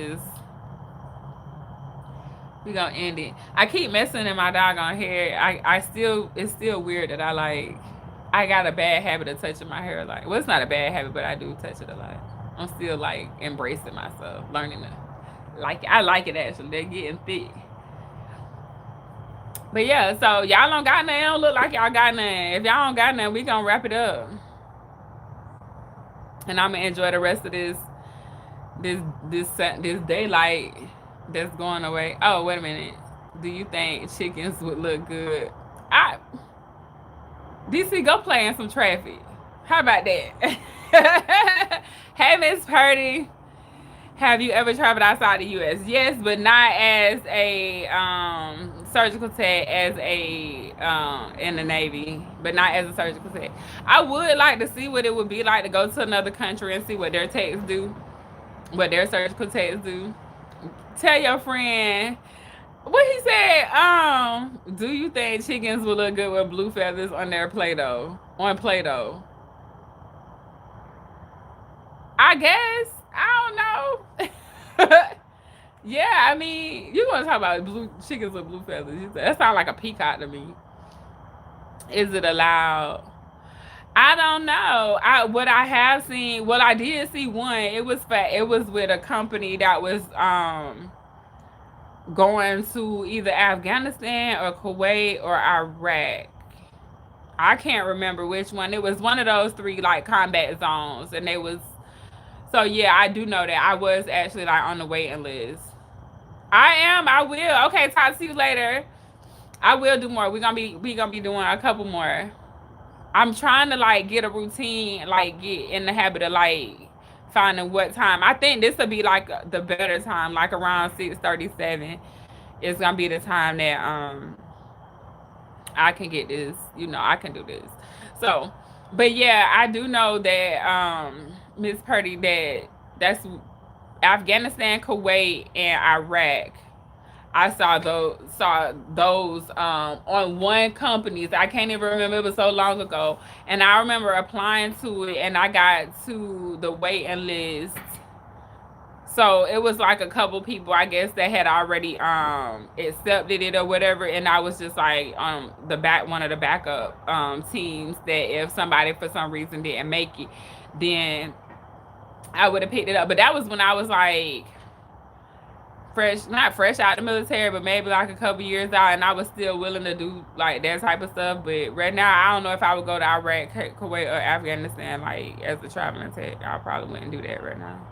Speaker 1: end it. I keep messing in my doggone hair. It's still weird that I got a bad habit of touching my hair. Like, well, it's not a bad habit, but I do touch it a lot. I'm still like embracing myself, learning to like it. I like it actually. They're getting thick. But yeah, so y'all don't got nothing. It don't look like y'all got nothing. If y'all don't got nothing, we gonna wrap it up. And I'm gonna enjoy the rest of this daylight that's going away. Oh, wait a minute. Do you think chickens would look good? DC, go play in some traffic. How about that? Hey, Miss Purdy. Have you ever traveled outside the U.S.? Yes, but not as a surgical tech, as a in the Navy, but not as a surgical tech. I would like to see what it would be like to go to another country and see what their techs do, what their surgical techs do. Tell your friend what he said. Do you think chickens will look good with blue feathers on their Play-Doh? On Play-Doh? I guess. I don't know. Yeah, I mean, you want to talk about blue chickens with blue feathers? That sounds like a peacock to me. Is it allowed? I don't know. What I have seen, well, I did see one. It was with a company that was going to either Afghanistan or Kuwait or Iraq. I can't remember which one. It was one of those three like combat zones, and they was. So yeah, I do know that I was actually like on the waiting list. I am. I will. Okay, talk to you later. I will do more. We gonna be doing a couple more. I'm trying to like get a routine, like get in the habit of like finding what time. I think this will be like the better time, like around 6:37. It's gonna be the time that I can get this. I can do this. So, but yeah, I do know that Miss Purdy that's Afghanistan, Kuwait, and Iraq. I saw those on one company. I can't even remember, it was so long ago. And I remember applying to it, and I got to the waiting list. So it was like a couple people, I guess, that had already accepted it or whatever, and I was just like the back one of the backup teams, that if somebody for some reason didn't make it, then I would have picked it up. But that was when I was like fresh, not fresh out the military, but maybe like a couple years out, and I was still willing to do like that type of stuff. But right now, I don't know if I would go to Iraq, Kuwait, or Afghanistan like as a traveling tech. I probably wouldn't do that right now.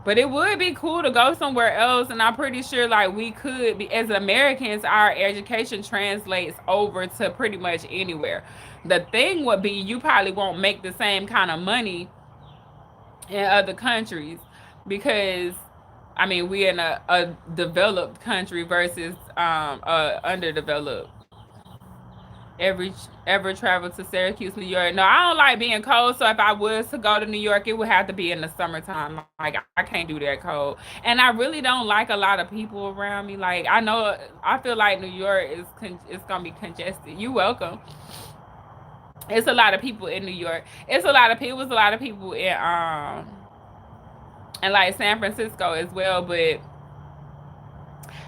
Speaker 1: But it would be cool to go somewhere else, and I'm pretty sure like we could be as Americans, our education translates over to pretty much anywhere. The thing would be you probably won't make the same kind of money in other countries because I mean we in a developed country versus a underdeveloped. Every ever travel to Syracuse, New York? No, I don't like being cold. So if I was to go to New York, it would have to be in the summertime. Like I can't do that cold, and I really don't like a lot of people around me. Like I know, I feel like New York is it's gonna be congested. You welcome. It's a lot of people in New York. It's a lot of people. It's a lot of people in like San Francisco as well, but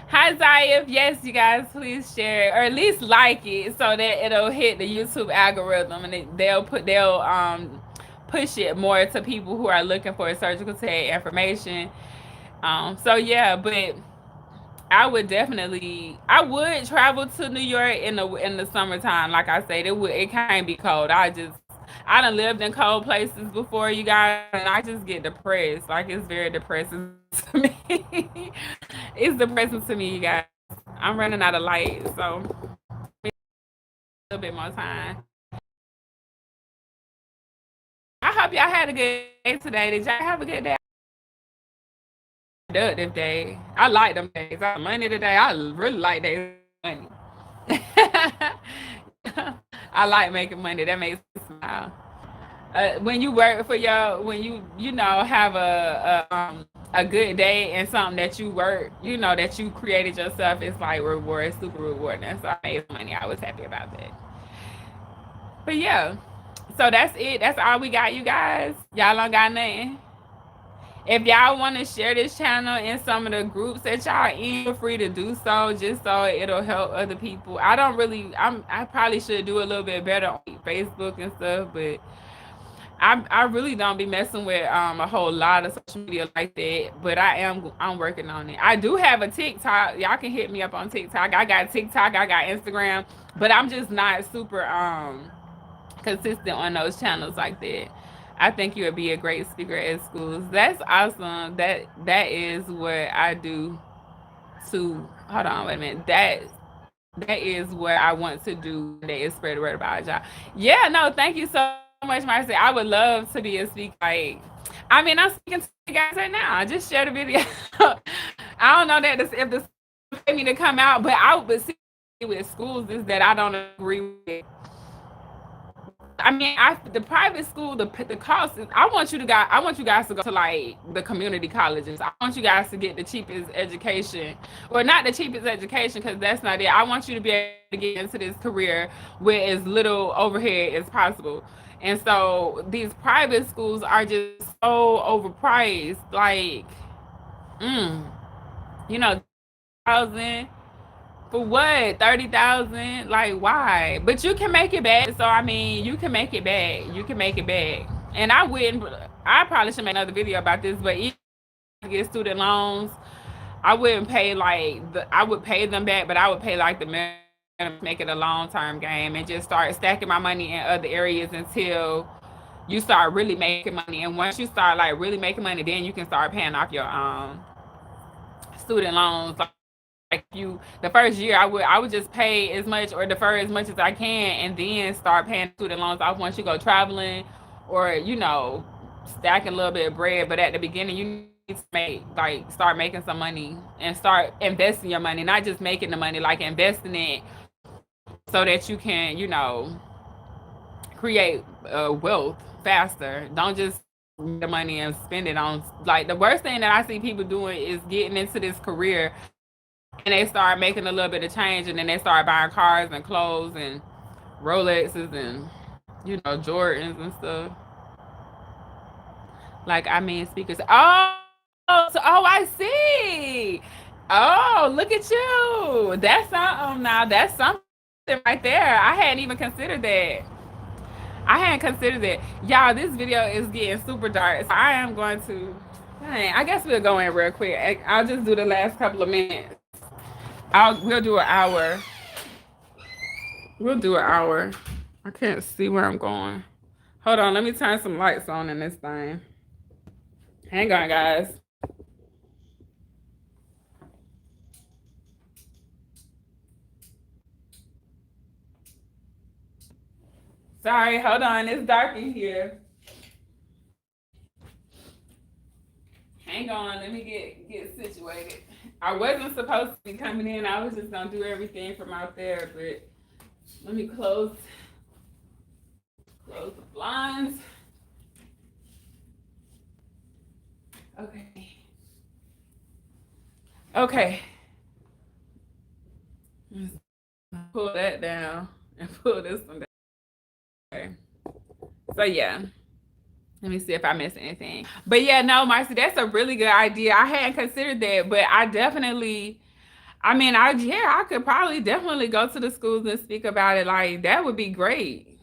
Speaker 1: hi Zayef, yes, you guys please share or at least like it so that it'll hit the YouTube algorithm and they'll push it more to people who are looking for surgical tech information. So yeah, but I would travel to New York in the summertime. Like I said, it can't be cold. I done lived in cold places before, you guys, and I just get depressed. Like it's very depressing to me. It's depressing to me, you guys. I'm running out of light, so a little bit more time. I hope y'all had a good day today. Did y'all have a good day? Productive day. I like them days. I money today. I really like days money. I like making money. That makes me smile. When you work for when you know have a good day and something that you work, that you created yourself, it's like reward, super rewarding. So I made money. I was happy about that. But yeah, so that's it. That's all we got, you guys. Y'all don't got nothing. If y'all want to share this channel in some of the groups that y'all in, feel free to do so, just so it'll help other people. I probably should do a little bit better on Facebook and stuff, but I really don't be messing with a whole lot of social media like that. But I'm working on it. I do have a TikTok. Y'all can hit me up on TikTok. I got TikTok, I got Instagram, but I'm just not super consistent on those channels like that. I think you would be a great speaker at schools. That's awesome. That is what I do to hold on, wait a minute. That is what I want to do. That is spread the word about y'all. Yeah, no, thank you so much, Marcy. I would love to be a speaker. Like, I mean, I'm speaking to you guys right now. I just shared a video. I don't know that if the pay me to come out, but I would see with schools is that I don't agree with. I mean, the private school, the cost is. I want you guys to go to like the community colleges. I want you guys to get the cheapest education, or not the cheapest education, because that's not it. I want you to be able to get into this career with as little overhead as possible. And so these private schools are just so overpriced. Like, mm, you know, thousand for what? 30,000? Like why? But you can make it back. So I mean, you can make it back. You can make it back. And I wouldn't. I probably should make another video about this. But even if you get student loans, I wouldn't pay like I would pay them back, but I would pay like the minimum, make it a long term game, and just start stacking my money in other areas until you start really making money. And once you start like really making money, then you can start paying off your student loans. Like you, the first year I would just pay as much or defer as much as I can, and then start paying student loans off once you go traveling, or stacking a little bit of bread. But at the beginning, you need to start making some money and start investing your money, not just making the money, like investing it so that you can create wealth faster. Don't just the money and spend it on, like, the worst thing that I see people doing is getting into this career and they start making a little bit of change and then they start buying cars and clothes and Rolexes and, Jordans and stuff. Like, I mean, speakers. I see. Oh, look at you. That's something now. That's something right there. I hadn't even considered that. I hadn't considered that. Y'all, this video is getting super dark. So I am going to, dang, I guess we'll go in real quick. I'll just do the last couple of minutes. We'll do an hour. We'll do an hour. I can't see where I'm going. Hold on, let me turn some lights on in this thing. Hang on, guys. Sorry, hold on. It's dark in here. Hang on, let me get situated. I wasn't supposed to be coming in. I was just gonna do everything from out there, but let me close the blinds. Okay. Okay. Pull that down and pull this one down. Okay. So yeah. Let me see if I missed anything. But yeah, no, Marcy, that's a really good idea. I hadn't considered that, but I definitely, I mean, I could probably definitely go to the schools and speak about it. Like, that would be great.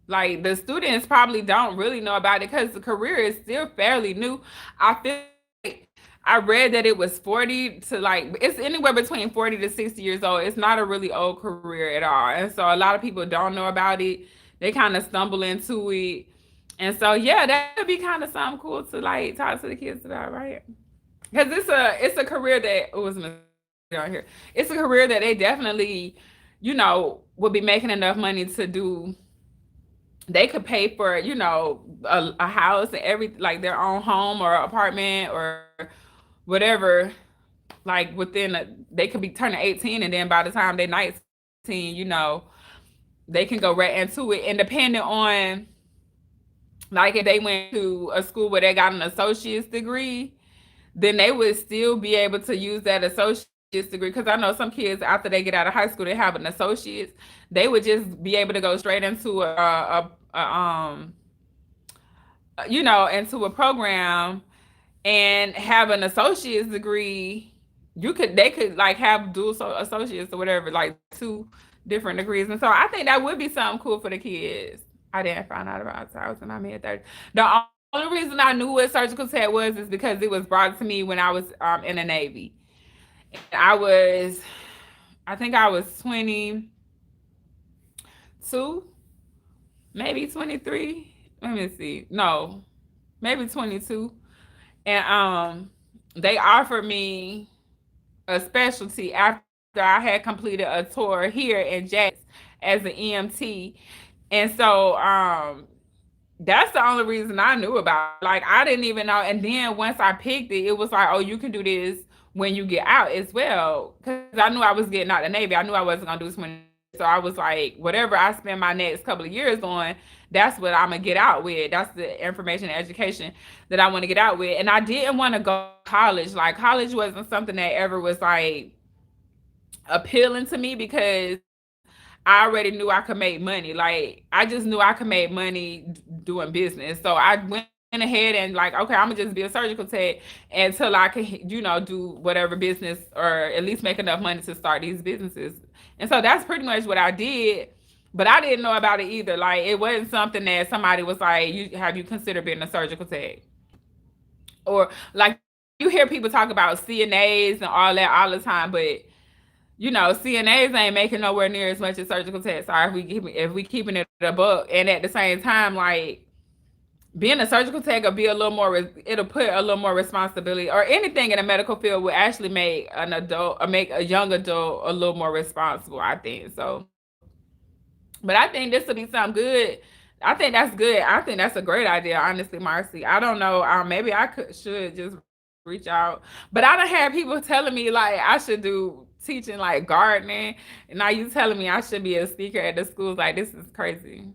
Speaker 1: Like, the students probably don't really know about it because the career is still fairly new. I feel like I read that it was 40 to, like, it's anywhere between 40 to 60 years old. It's not a really old career at all. And so a lot of people don't know about it. They kind of stumble into it. And so yeah, that would be kind of something cool to, like, talk to the kids about, right? Because it's a career that was on here. It's a career that they definitely, would be making enough money to do. They could pay for, a house and like their own home or apartment or whatever. Like, they could be turning 18, and then by the time they're 19, they can go right into it. And depending on, like, if they went to a school where they got an associate's degree, then they would still be able to use that associate's degree. Because I know some kids, after they get out of high school, they have an associate's. They would just be able to go straight into into a program and have an associate's degree. They could, like, have dual associates or whatever, like two different degrees. And so I think that would be something cool for the kids. I didn't find out about it until I was in my mid-30s. The only reason I knew what surgical tech was is because it was brought to me when I was in the Navy. And I think I was 22, maybe 23. Let me see. No, maybe 22. And they offered me a specialty after I had completed a tour here in Jax as an EMT. And so that's the only reason I knew about it. Like, I didn't even know. And then once I picked it, it was like, oh, you can do this when you get out as well. Because I knew I was getting out of the Navy. I knew I wasn't going to do this when. So I was like, whatever I spend my next couple of years on, that's what I'm going to get out with. That's the information and education that I want to get out with. And I didn't want to go to college. Like, college wasn't something that ever was, like, appealing to me because I already knew I could make money. Like, I just knew I could make money doing business. So I went ahead and, like, okay, I'm gonna just be a surgical tech until I can, do whatever business or at least make enough money to start these businesses. And so that's pretty much what I did. But I didn't know about it either. Like, it wasn't something that somebody was like, have you considered being a surgical tech? Or, like, you hear people talk about CNAs and all that all the time, but CNAs ain't making nowhere near as much as surgical techs are if we keeping it a buck. And at the same time, like, being a surgical tech will be a little more, it'll put a little more responsibility, or anything in the medical field will actually make an adult or make a young adult a little more responsible, I think. So, but I think this will be something good. I think that's good. I think that's a great idea, honestly, Marcy. I don't know. Maybe I should just reach out. But I done had people telling me, like, I should do teaching, like, gardening. And now you telling me I should be a speaker at the schools. Like, this is crazy.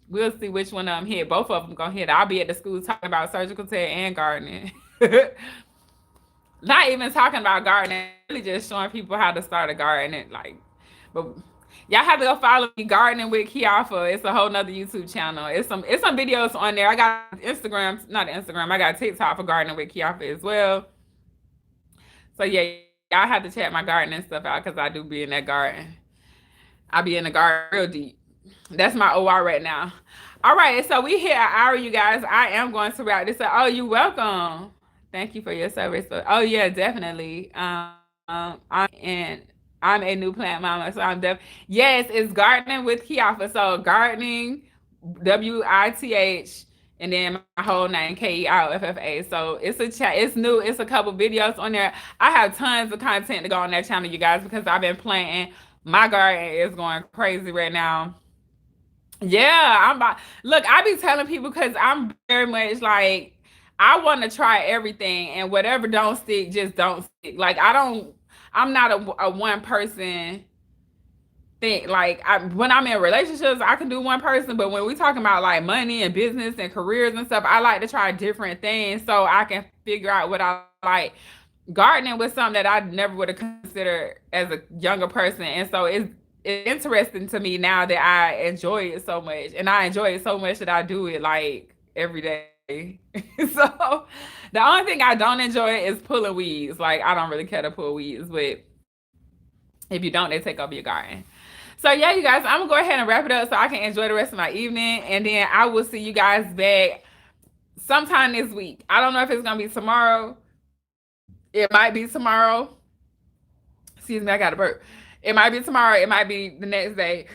Speaker 1: We'll see which one of them hit. Both of them gonna hit. I'll be at the school talking about surgical tech and gardening. Not even talking about gardening, really just showing people how to start a garden. Like, but y'all have to go follow me, Gardening with Kiafa. It's a whole nother YouTube channel. It's some videos on there. I got Instagram, not Instagram. I got TikTok for Gardening with Kiafa as well. So yeah, y'all have to check my gardening stuff out because I do be in that garden. I be in the garden real deep. That's my OR right now. All right, so we hit an hour, you guys. I am going to wrap this up. Oh, you welcome. Thank you for your service. Oh yeah, definitely. And I'm a new plant mama, so I'm yes, it's gardening with Kiafa. So gardening, WITH, and then my whole name KEIOFFA. So it's a chat. It's new. It's a couple videos on there. I have tons of content to go on that channel, you guys, because I've been planting. My garden is going crazy right now. Yeah, I'm about. Look, I be telling people because I'm very much like I want to try everything, and whatever don't stick, just don't stick. Like I don't. I'm not a one person thing. Like when I'm in relationships, I can do one person, but when we talking about like money and business and careers and stuff, I like to try different things so I can figure out what I like. Gardening was something that I never would have considered as a younger person, and so it's interesting to me now that I enjoy it so much, and I enjoy it so much that I do it like every day. So the only thing I don't enjoy is pulling weeds. Like I don't really care to pull weeds, but if you don't, they take over your garden. So yeah, you guys, I'm gonna go ahead and wrap it up so I can enjoy the rest of my evening, and then I will see you guys back sometime this week. I don't know if it's gonna be tomorrow. It might be tomorrow. Excuse me, I got a burp. It might be tomorrow. It might be the next day.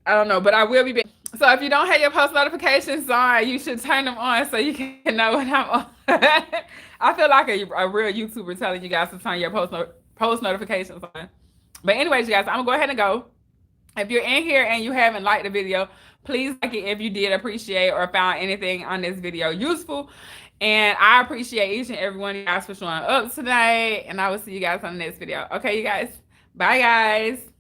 Speaker 1: I don't know, but I will be back. So if you don't have your post notifications on, you should turn them on so you can know when I'm on. I feel like a real YouTuber telling you guys to turn your post notifications on. But anyways, you guys, I'm gonna go ahead and go. If you're in here and you haven't liked the video, please like it if you did appreciate or found anything on this video useful. And I appreciate each and every one of you guys for showing up today. And I will see you guys on the next video. Okay, you guys. Bye, guys.